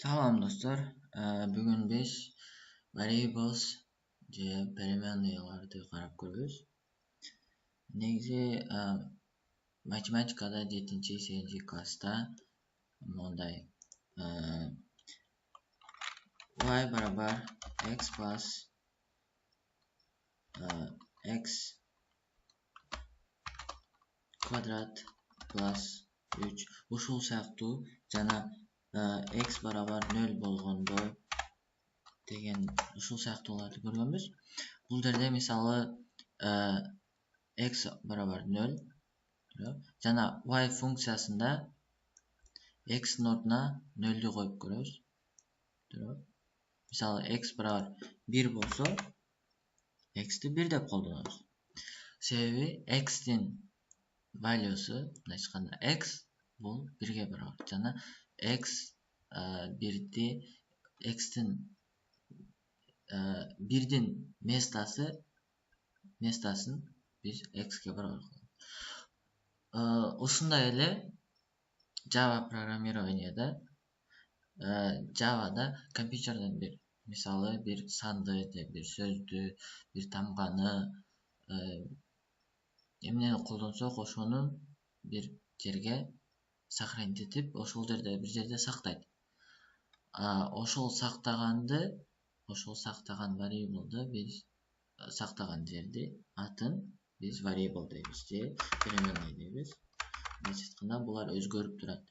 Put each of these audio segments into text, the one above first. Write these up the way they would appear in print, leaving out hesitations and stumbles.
Salam dostlar. Bugun biz variables je переменныйларды qarab ko'ramiz. Негизи matematikada 7-8 klassda monday y barabar x plus x kvadrat plus 3 ушул сыяктуу жана x barabar 0 болгондо деген ушул сыяктууларды көргөнбүз. Бул жерде мисалы x barabar 0 жана y функциясында x-ин ордуна 0-ду коюп көрөбүз. Мисалы x barabar 1 болсо, x-ти 1 деп колдонобуз. Себеби x-тин value'су, x бул 1ге барабар жана x 1-ди x-тин 1-дин местасын биз x-ке барабар кылабыз. Ушундай эле Java программированияда Java'da компьютерден мисалы бир санды, бир сөздү, бир тамганы эмнени колдонсок, ошону бир жерге сохранить этип, ошол жерде бир жерде сактайт. Ошол сактаган variable'ды биз сактаган жерди атын биз variable дейбиз же переменный дейбиз. Мындайча айтканда булар өзгөрүп турат.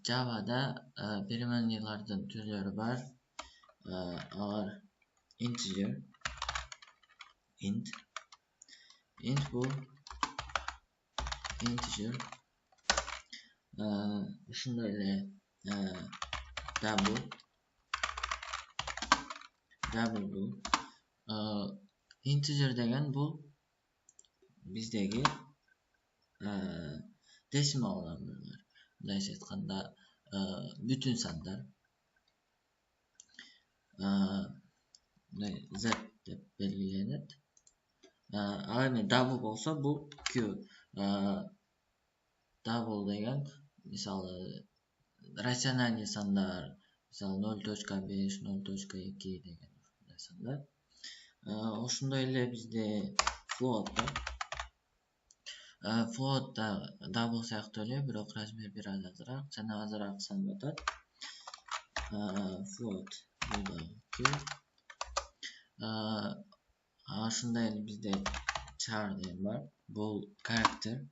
Java'da переменныйлардын түрлөрү бар. Алар integer, int бул integer, ушундай эле double бул integer деген бул биздеги decimal number'lar. Мындайча айтканда бүтүн сандар. Z деп белгиленет. Ал эми double болсо бул Q. Double деген мисалы рациональный сандар, мисалы 0.5, 0.2 деген ушундай сандар. Ошондой эле бизде float бар. Float да double сыяктуу эле, бирок размер бир аз азыраак жана азыраак санды атат. Float бул да Q. Ошондой эле бизде char деген бар. Бул character.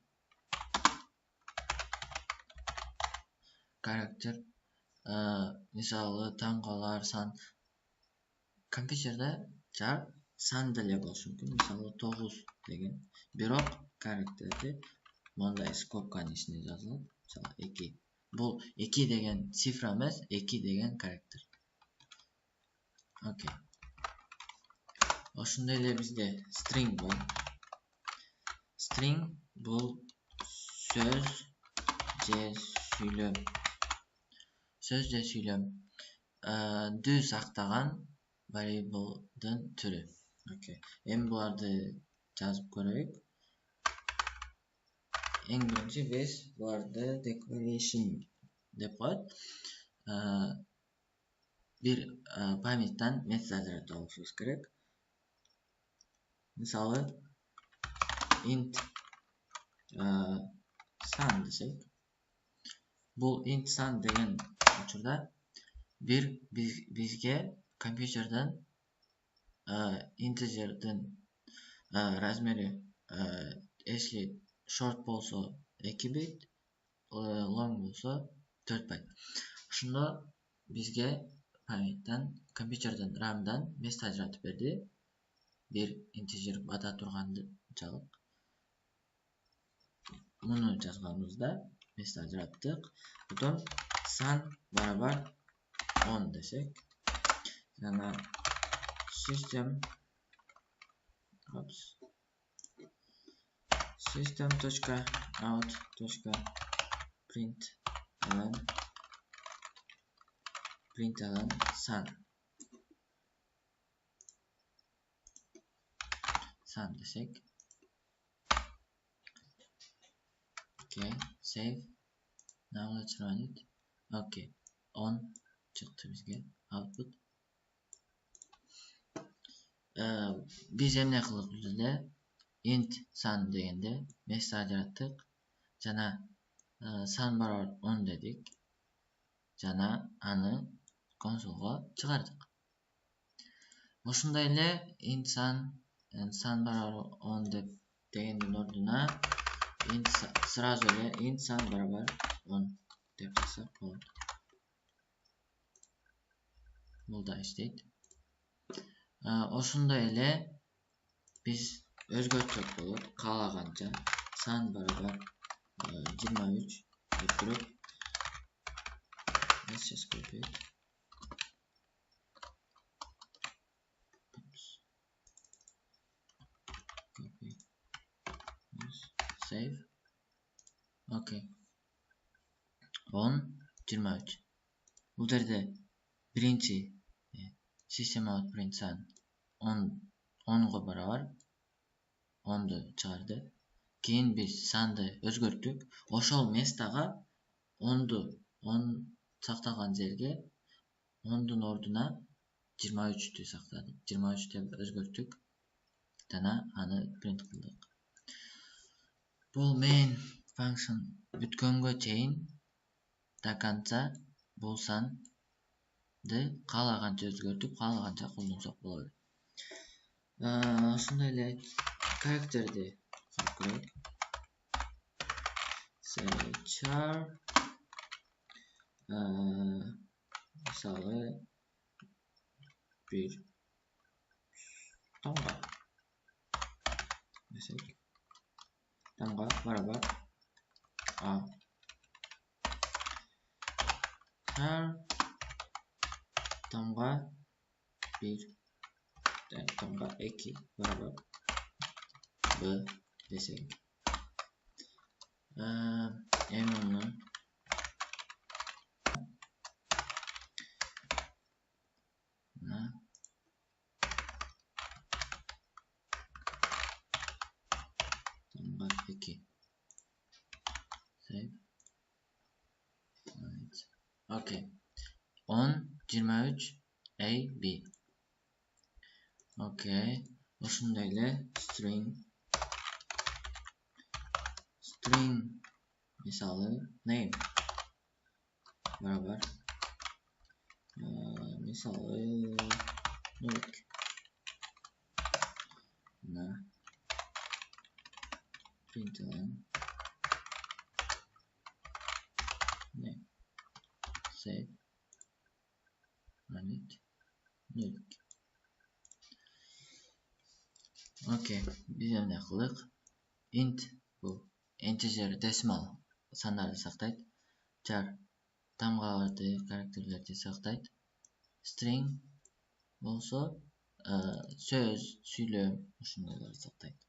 Мисалы таңгалар, сан. Компьютерде char сан деле болушу мүмкүн. Мисалы 9 деген. Бирок character'ди мондай скобканын ичине жазылат. Мисалы 2. Бул 2 деген цифра эмес, 2 деген character. Окей. Ошондой эле бизде string бар. String бул сөз же сүйлөм. Сөз же сүйлөм ды сактаган variable'дын түрү. Окей. Эми буларды жазып көрөйүк. Эң биринчи биз буларды declaration деп коет. Бир памяттан метод ажырата алышыбыз керек. Мисалы int sun десек, бул int sun деген учурда бизге компьютерден integer'дин размери если short болсо 2 бит, long болсо 4 байт. Ошондо бизге памяттан, компьютерден RAM-дан место ажыратып берди. Бир integer бата турганчалык. Муну жазганыбызда место ажыраттык. Потом sun барабар 10 десек. Жана system.out.println sun десек. Okay, save. Now let's run it. Okey. 10 chiqdi bizga output. Biz emne qilib bizda int san degende mesaj yaratdik. Jana san barobar 10 dedik. Jana ani konsolga chiqardik. Oshunda ele int san barobar 10 deb degenden orduna int сразу ele int san barobar 10 deb yazsak bo'ladi. Bulda işleydi. Oshunda ele biz özgörtecek bolup kalaganca san barobar 23 deb turup let's just copy it. Copy. Yes. Save. Okay. 10 23. Bu yerde birinci system out print san 10'ga barobar 10'du çıkardı. Keyin biz sandı özgörttük. Oşol mestaga 10'du 10 saqtagan жерге 10'dun orduna 23'tü saqtadık. 23 deb özgörttük. Jana аны print qildik. Bu main function бүткөнгө чейин до конца бул санды каалаганча өзгөртүп, каалаганча колдонсок болот. Ошондой эле karakterdi calculate. Say char misalı bir tamga desek tamga barobar a char tamga bir tamga 2 barobar b desek onun tamga 2 save. Evet. Okay. 10 23 a b. Okay. Oshunda ele string misalı name barobar misalı nulik println name save run it nulik. Okay, biz emne qildik? Int bu integer decimal sanlarni saqlaydi. Char tamgalarni karakterlarni saqlaydi. String bolsa söz, süylem shundalarni saqlaydi.